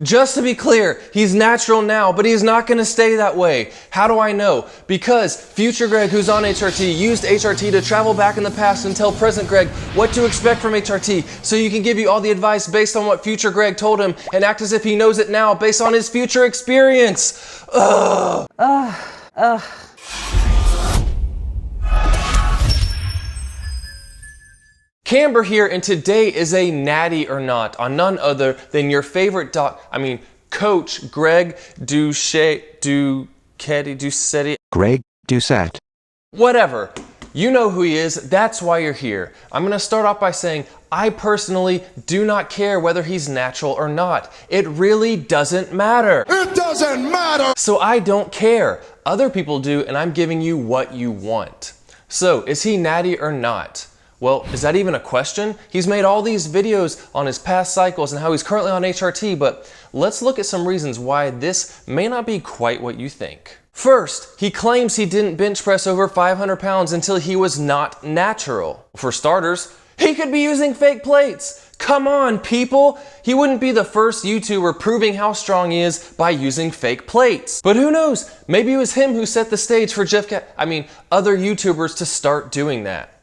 Just to be clear, he's natural now, but he's not gonna stay that way. How do I know? Because future Greg, who's on HRT, used HRT to travel back in the past and tell present Greg what to expect from HRT, so you can give you all the advice based on what future Greg told him and act as if he knows it now based on his future experience. Camber here, and today is a natty or not on none other than your favorite Coach Greg Doucette Greg Doucette. Whatever. You know who he is, that's why you're here. I'm gonna start off by saying, I personally do not care whether he's natural or not. It really doesn't matter. It doesn't matter! So I don't care. Other people do, and I'm giving you what you want. So, is he natty or not? Well, is that even a question? He's made all these videos on his past cycles and how he's currently on HRT, but let's look at some reasons why this may not be quite what you think. First, he claims he didn't bench press over 500 pounds until he was not natural. For starters, he could be using fake plates. Come on, people! He wouldn't be the first YouTuber proving how strong he is by using fake plates. But who knows? Maybe it was him who set the stage for other YouTubers to start doing that.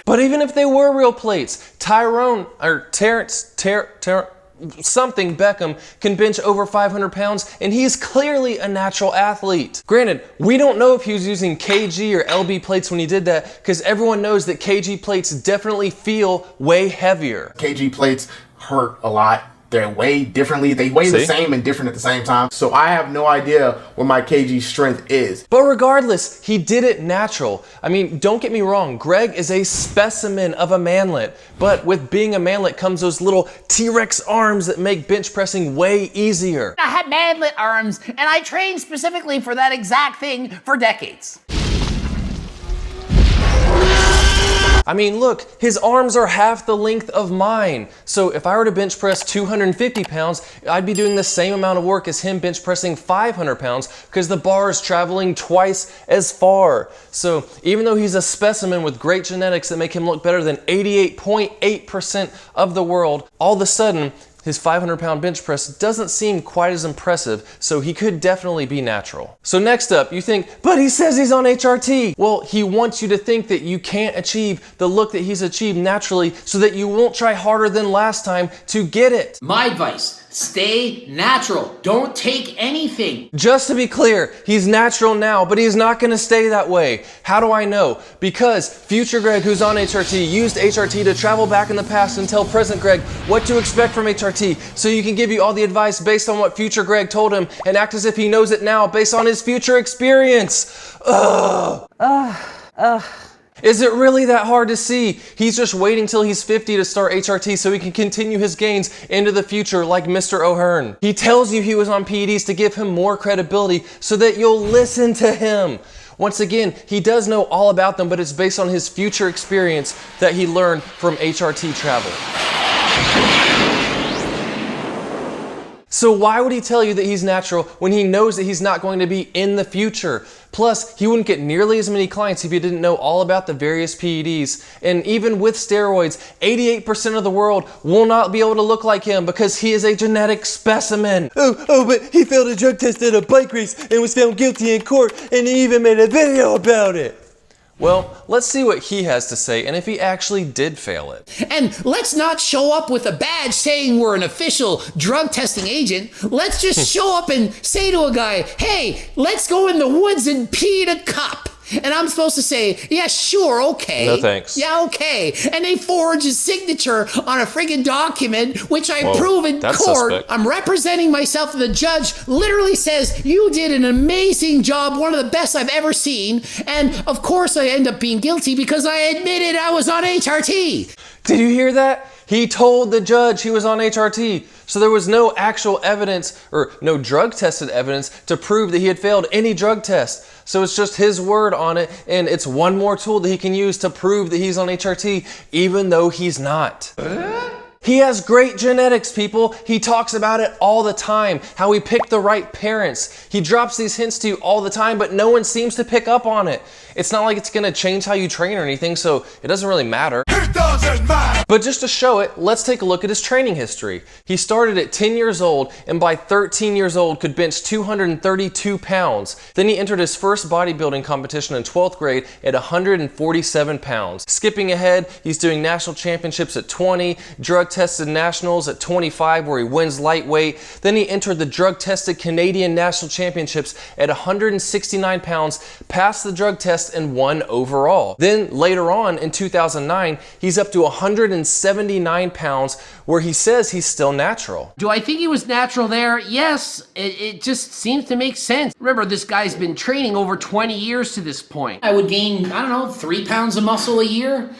But even if they were real plates, Tyrone or Terrence something Beckham can bench over 500 pounds, and he's clearly a natural athlete. Granted, we don't know if he was using kg or lb plates when he did that, because everyone knows that kg plates definitely feel way heavier. kg plates hurt a lot. They weigh differently. They weigh the same and different at the same time. So I have no idea what my kg strength is. But regardless, he did it natural. I mean, don't get me wrong, Greg is a specimen of a manlet. But with being a manlet comes those little T-Rex arms that make bench pressing way easier. I had manlet arms, and I trained specifically for that exact thing for decades. I mean, look, his arms are half the length of mine. So if I were to bench press 250 pounds, I'd be doing the same amount of work as him bench pressing 500 pounds because the bar is traveling twice as far. So even though he's a specimen with great genetics that make him look better than 88.8% of the world, all of a sudden, his 500-pound bench press doesn't seem quite as impressive, so he could definitely be natural. So next up, you think, but he says he's on HRT. Well, he wants you to think that you can't achieve the look that he's achieved naturally so that you won't try harder than last time to get it. My advice, stay natural. Don't take anything. Just to be clear, he's natural now, but he's not gonna stay that way. How do I know? Because future Greg, who's on HRT, used HRT to travel back in the past and tell present Greg what to expect from HRT, so you can give you all the advice based on what future Greg told him and act as if he knows it now based on his future experience. Is it really that hard to see? He's just waiting till he's 50 to start HRT so he can continue his gains into the future like Mr. O'Hearn. He tells you he was on PEDs to give him more credibility so that you'll listen to him. Once again, he does know all about them, but it's based on his future experience that he learned from HRT travel. So why would he tell you that he's natural when he knows that he's not going to be in the future? Plus, he wouldn't get nearly as many clients if he didn't know all about the various PEDs. And even with steroids, 88% of the world will not be able to look like him because he is a genetic specimen. Oh, but he failed a drug test at a bike race and was found guilty in court, and he even made a video about it. Well, let's see what he has to say and if he actually did fail it. And let's not show up with a badge saying we're an official drug testing agent. Let's just show up and say to a guy, hey, let's go in the woods and pee in a cup. And I'm supposed to say, yeah, sure, okay. No thanks. Yeah, okay. And they forge his signature on a friggin' document, which I prove in court. Suspect. I'm representing myself, and the judge literally says, you did an amazing job, one of the best I've ever seen. And of course I end up being guilty because I admitted I was on HRT. Did you hear that? He told the judge he was on HRT. So there was no actual evidence or no drug tested evidence to prove that he had failed any drug test. So it's just his word on it, and it's one more tool that he can use to prove that he's on HRT, even though he's not. He has great genetics, people. He talks about it all the time, how he picked the right parents. He drops these hints to you all the time, but no one seems to pick up on it. It's not like it's gonna change how you train or anything, so it doesn't really matter. It does! doesn't matter. But just to show it, let's take a look at his training history. He started at 10 years old and by 13 years old could bench 232 pounds. Then he entered his first bodybuilding competition in 12th grade at 147 pounds. Skipping ahead, he's doing national championships at 20, drug tested nationals at 25 where he wins lightweight. Then he entered the drug tested Canadian national championships at 169 pounds, passed the drug test and won overall. Then later on in 2009, he's up to 179 pounds where he says he's still natural. Do I think he was natural there? Yes, it just seems to make sense. Remember, this guy's been training over 20 years to this point. I would gain, I don't know, 3 pounds of muscle a year.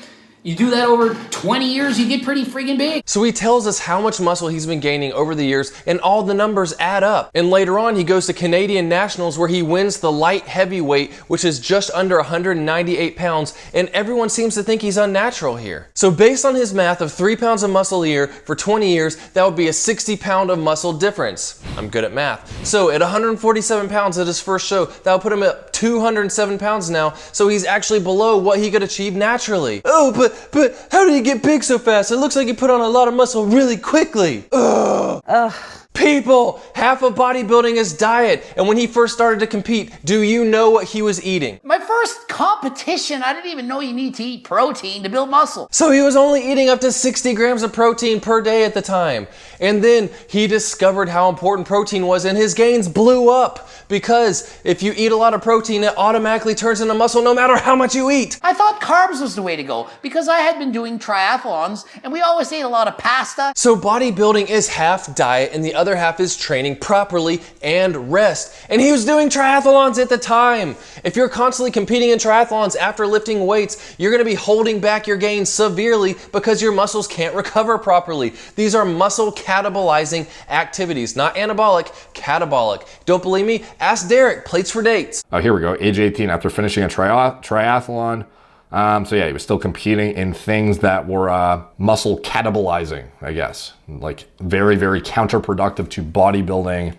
You do that over 20 years, you get pretty freaking big. So he tells us how much muscle he's been gaining over the years and all the numbers add up. And later on he goes to Canadian Nationals where he wins the light heavyweight, which is just under 198 pounds, and everyone seems to think he's unnatural here. So based on his math of 3 pounds of muscle a year for 20 years, that would be a 60 pound of muscle difference. I'm good at math. So at 147 pounds at his first show, that would put him at 207 pounds now, so he's actually below what he could achieve naturally. Oh, but how did he get big so fast? It looks like he put on a lot of muscle really quickly. Ugh. People, half of bodybuilding is diet, and when he first started to compete, do you know what he was eating? My first competition, I didn't even know you need to eat protein to build muscle. So he was only eating up to 60 grams of protein per day at the time. And then he discovered how important protein was and his gains blew up because if you eat a lot of protein, it automatically turns into muscle no matter how much you eat. I thought carbs was the way to go because I had been doing triathlons and we always ate a lot of pasta. So bodybuilding is half diet and the other half is training properly and rest. And he was doing triathlons at the time. If you're constantly competing in triathlons after lifting weights, you're gonna be holding back your gains severely because your muscles can't recover properly. These are muscle catabolizing activities, not anabolic, catabolic. Don't believe me? Ask Derek, plates for dates. Oh, here we go, age 18 after finishing a triathlon. So yeah, he was still competing in things that were muscle catabolizing, I guess. Like very, very counterproductive to bodybuilding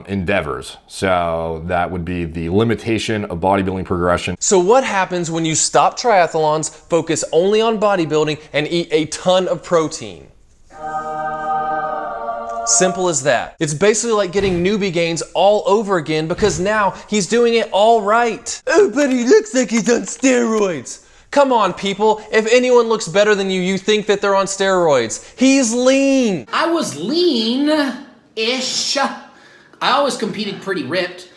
endeavors. So that would be the limitation of bodybuilding progression. So what happens when you stop triathlons, focus only on bodybuilding, and eat a ton of protein? Simple as that. It's basically like getting newbie gains all over again because now he's doing it all right. Oh, but he looks like he's on steroids. Come on, people. If anyone looks better than you, you think that they're on steroids. He's lean. I was lean-ish. I always competed pretty ripped.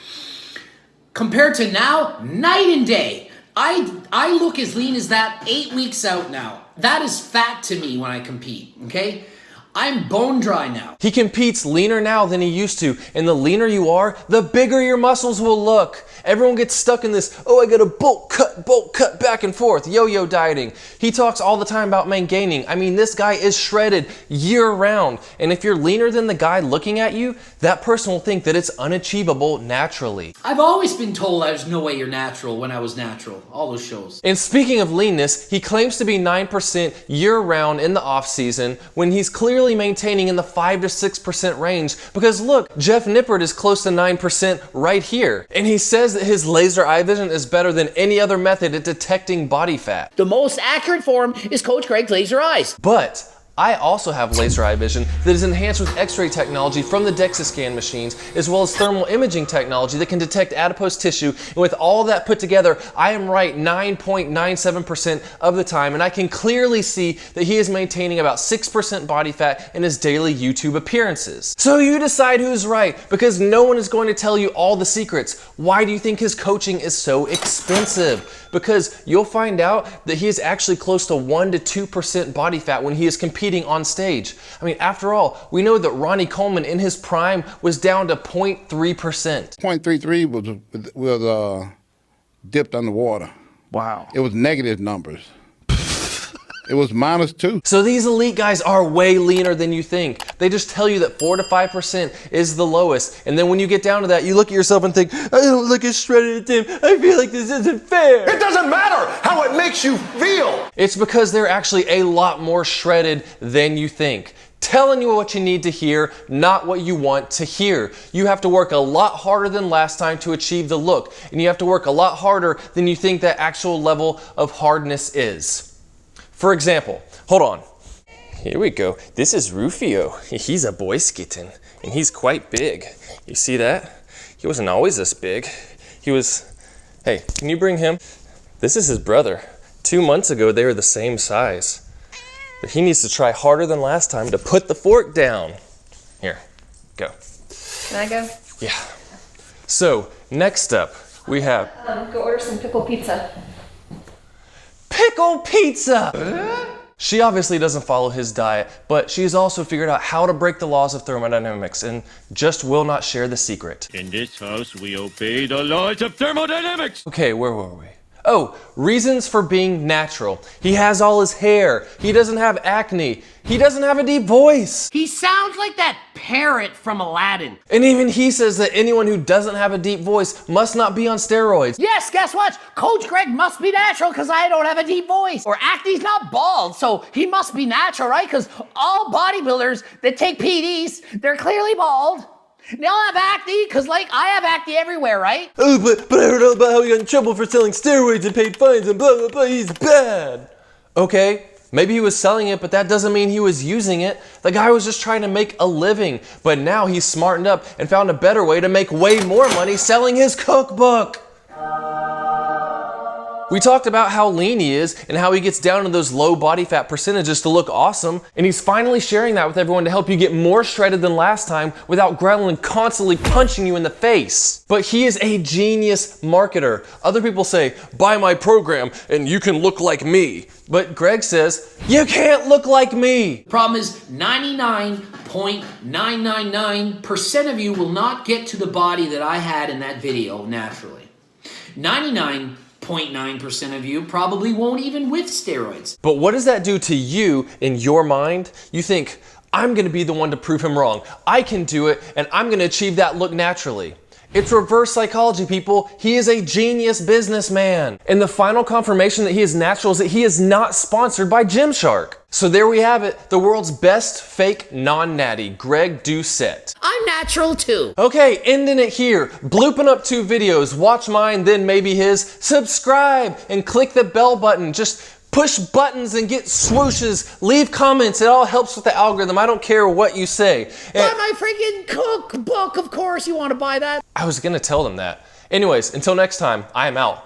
Compared to now, night and day. I look as lean as that 8 weeks out now. That is fat to me when I compete, okay? I'm bone dry now. He competes leaner now than he used to, and the leaner you are, the bigger your muscles will look. Everyone gets stuck in this, oh, I gotta bulk cut back and forth, yo-yo dieting. He talks all the time about maintaining. I mean, this guy is shredded year round, and if you're leaner than the guy looking at you, that person will think that it's unachievable naturally. I've always been told there's no way you're natural when I was natural, all those shows. And speaking of leanness, he claims to be 9% year round in the off season when he's clearly maintaining in the 5 to 6% range because look, Jeff Nippert is close to 9% right here. And he says that his laser eye vision is better than any other method at detecting body fat. The most accurate form is Coach Greg's laser eyes. But I also have laser eye vision that is enhanced with X-ray technology from the DEXA scan machines, as well as thermal imaging technology that can detect adipose tissue. And with all that put together, I am right 9.97% of the time, and I can clearly see that he is maintaining about 6% body fat in his daily YouTube appearances. So you decide who's right, because no one is going to tell you all the secrets. Why do you think his coaching is so expensive? Because you'll find out that he is actually close to 1 to 2% body fat when he is competing on stage. I mean, after all, we know that Ronnie Coleman in his prime was down to 0.3%. 0.33 was dipped underwater. Wow. It was negative numbers. It was -2. So these elite guys are way leaner than you think. They just tell you that 4 to 5% is the lowest. And then when you get down to that, you look at yourself and think, I don't look as shredded as him. I feel like this isn't fair. It doesn't matter how it makes you feel. It's because they're actually a lot more shredded than you think. Telling you what you need to hear, not what you want to hear. You have to work a lot harder than last time to achieve the look. And you have to work a lot harder than you think that actual level of hardness is. For example, hold on. Here we go. This is Rufio. He's a boy skitten, and he's quite big. You see that? He wasn't always this big. He was, hey, can you bring him? This is his brother. 2 months ago, they were the same size. But he needs to try harder than last time to put the fork down. Here, go. Can I go? Yeah. So, next up, we have... Go order some pickle pizza. Pickle pizza! She obviously doesn't follow his diet, but she's also figured out how to break the laws of thermodynamics and just will not share the secret. In this house, we obey the laws of thermodynamics. Okay, where were we? Oh, reasons for being natural. He has all his hair. He doesn't have acne. He doesn't have a deep voice. He sounds like that parrot from Aladdin. And even he says that anyone who doesn't have a deep voice must not be on steroids. Yes, guess what? Coach Greg must be natural because I don't have a deep voice. Or acne's not bald, so he must be natural, right? Because all bodybuilders that take PEDs, they're clearly bald. They all have acne, because like I have acne everywhere, right? Oh, but I heard all about how he got in trouble for selling steroids and paid fines and blah, blah, blah. He's bad. Okay, maybe he was selling it, but that doesn't mean he was using it. The guy was just trying to make a living, but now he's smartened up and found a better way to make way more money selling his cookbook. We talked about how lean he is and how he gets down to those low body fat percentages to look awesome, and he's finally sharing that with everyone to help you get more shredded than last time without growling and constantly punching you in the face. But he is a genius marketer. Other people say, buy my program and you can look like me. But Greg says, you can't look like me. Problem is 99.999% of you will not get to the body that I had in that video naturally. 99.9% of you probably won't even with steroids. But what does that do to you in your mind? You think, I'm gonna be the one to prove him wrong. I can do it, and I'm gonna achieve that look naturally. It's reverse psychology, people. He is a genius businessman. And the final confirmation that he is natural is that he is not sponsored by Gymshark. So there we have it, the world's best fake non-natty, Greg Doucette. I'm natural too. Okay, ending it here. Blooping up 2 videos. Watch mine, then maybe his. Subscribe and click the bell button. Just push buttons and get swooshes. Leave comments. It all helps with the algorithm. I don't care what you say. Buy my freaking cookbook, of course you want to buy that. I was gonna tell them that. Anyways, until next time, I am out.